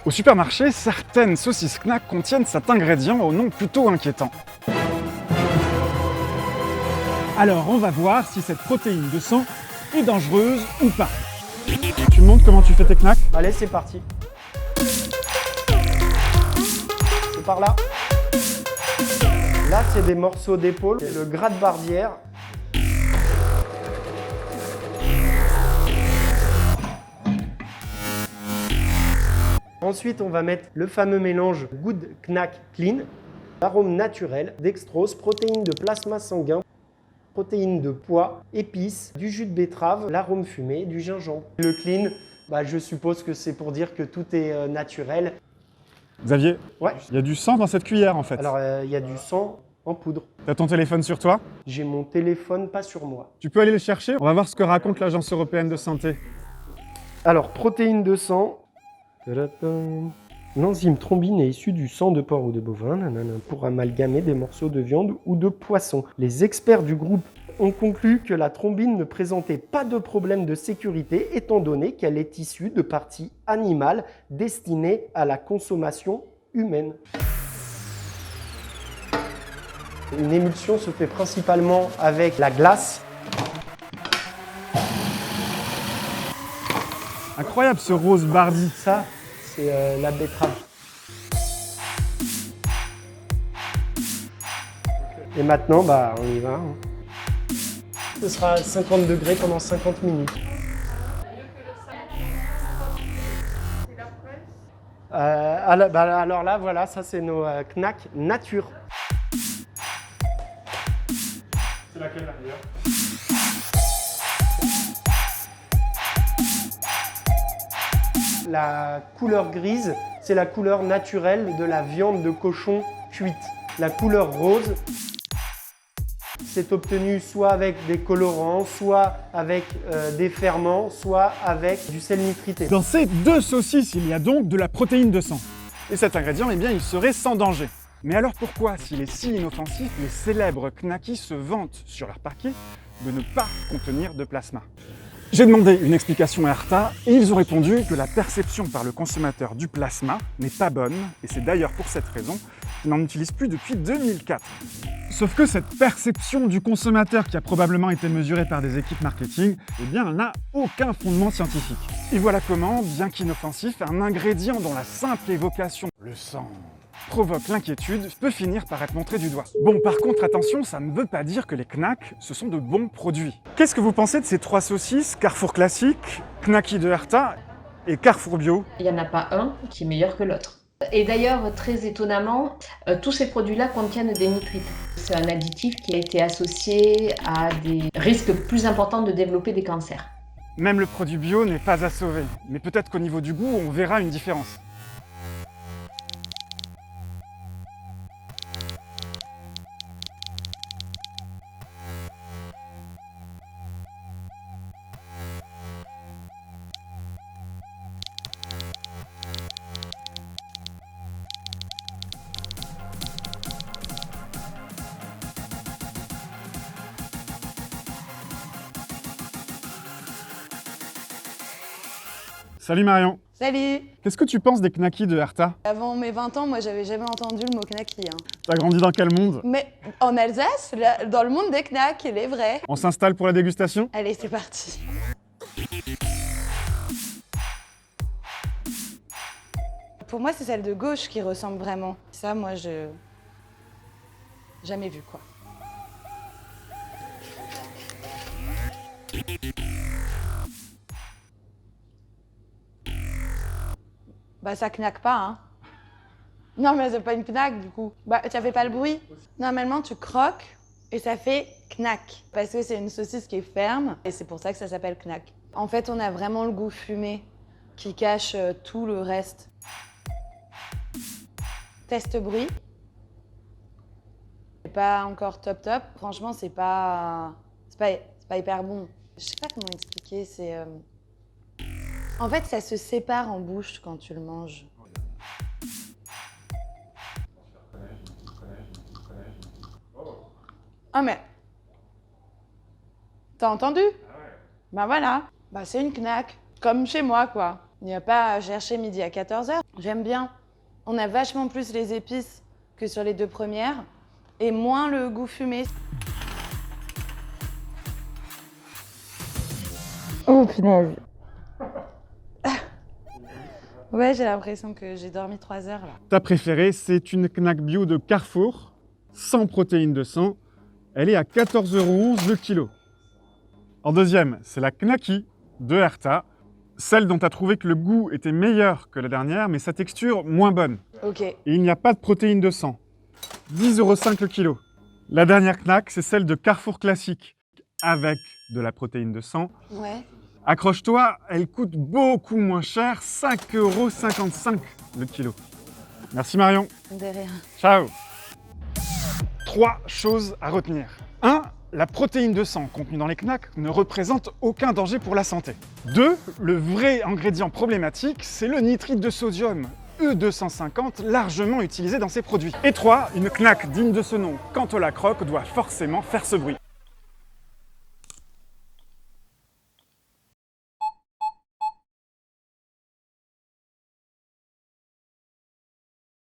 Au supermarché, certaines saucisses Knack contiennent cet ingrédient au nom plutôt inquiétant. Alors on va voir si cette protéine de sang est dangereuse ou pas. Tu me montres comment tu fais tes Knack? Allez, c'est parti. C'est par là. Là, c'est des morceaux d'épaule, le gras de barbière. Ensuite, on va mettre le fameux mélange Good Knack Clean, arôme naturel, dextrose, protéines de plasma sanguin, protéines de pois, épices, du jus de betterave, l'arôme fumé, du gingembre. Le clean, je suppose que c'est pour dire que tout est naturel. Xavier, Ouais. il y a du sang dans cette cuillère en fait. Alors, il y a du sang en poudre. T'as ton téléphone sur toi? J'ai mon téléphone pas sur moi. Tu peux aller le chercher? On va voir ce que raconte l'Agence européenne de santé. Alors, protéines de sang. Tadadam. L'enzyme thrombine est issue du sang de porc ou de bovin pour amalgamer des morceaux de viande ou de poisson. Les experts du groupe ont conclu que la thrombine ne présentait pas de problème de sécurité étant donné qu'elle est issue de parties animales destinées à la consommation humaine. Une émulsion se fait principalement avec la glace. Incroyable ce rose Bardi. Ça, c'est la betterave. Et maintenant, on y va. Ce sera à 50 degrés pendant 50 minutes. Alors là, voilà, ça c'est nos Knack nature. C'est laquelle la meilleure? La couleur grise, c'est la couleur naturelle de la viande de cochon cuite. La couleur rose, c'est obtenu soit avec des colorants, soit avec des ferments, soit avec du sel nitrité. Dans ces deux saucisses, il y a donc de la protéine de sang. Et cet ingrédient, eh bien, il serait sans danger. Mais alors pourquoi, s'il est si inoffensif, les célèbres knackis se vantent sur leur paquet de ne pas contenir de plasma? J'ai demandé une explication à Arta et ils ont répondu que la perception par le consommateur du plasma n'est pas bonne et c'est d'ailleurs pour cette raison qu'ils n'en utilisent plus depuis 2004. Sauf que cette perception du consommateur qui a probablement été mesurée par des équipes marketing, eh bien, elle n'a aucun fondement scientifique. Et voilà comment, bien qu'inoffensif, un ingrédient dont la simple évocation, le sang, provoque l'inquiétude, peut finir par être montré du doigt. Bon, par contre, attention, ça ne veut pas dire que les Knack, ce sont de bons produits. Qu'est-ce que vous pensez de ces trois saucisses, Carrefour classique, Knacky de Herta et Carrefour bio? Il n'y en a pas un qui est meilleur que l'autre. Et d'ailleurs, très étonnamment, tous ces produits-là contiennent des nitrites. C'est un additif qui a été associé à des risques plus importants de développer des cancers. Même le produit bio n'est pas à sauver, mais peut-être qu'au niveau du goût, on verra une différence. Salut Marion. Salut! Qu'est-ce que tu penses des knackis de Herta? Avant mes 20 ans, moi, j'avais jamais entendu le mot knacky. T'as grandi dans quel monde? Mais en Alsace, dans le monde des knacks, il est vrai. On s'installe pour la dégustation? Allez, c'est parti. Pour moi, c'est celle de gauche qui ressemble vraiment. Ça, moi, je... jamais vu, quoi. Ça knack pas, hein. Non, mais c'est pas une knack, du coup. Ça fait pas le bruit. Normalement, tu croques et ça fait knack. Parce que c'est une saucisse qui est ferme et c'est pour ça que ça s'appelle knack. En fait, on a vraiment le goût fumé qui cache tout le reste. Test bruit. C'est pas encore top top. Franchement, c'est pas hyper bon. Je sais pas comment expliquer, c'est... En fait, ça se sépare en bouche quand tu le manges. Ah mais... T'as entendu? Bah voilà. C'est une knack. Comme chez moi, quoi. Il n'y a pas à chercher midi à 14h. J'aime bien. On a vachement plus les épices que sur les deux premières et moins le goût fumé. Oh punaise. Ouais, j'ai l'impression que j'ai dormi 3 heures là. Ta préférée, c'est une Knack bio de Carrefour, sans protéines de sang. Elle est à 14,11 € le kilo. En deuxième, c'est la Knacky de Herta, celle dont tu as trouvé que le goût était meilleur que la dernière, mais sa texture moins bonne. Ok. Et il n'y a pas de protéines de sang. 10,05 € le kilo. La dernière Knack, c'est celle de Carrefour classique, avec de la protéine de sang. Ouais. Accroche-toi, elle coûte beaucoup moins cher, 5,55 € le kilo. Merci Marion. De rien. Ciao. 3 choses à retenir. 1. La protéine de sang contenue dans les Knack ne représente aucun danger pour la santé. 2. Le vrai ingrédient problématique, c'est le nitrite de sodium, E250, largement utilisé dans ces produits. Et 3. Une Knack digne de ce nom, quand on la croque, doit forcément faire ce bruit.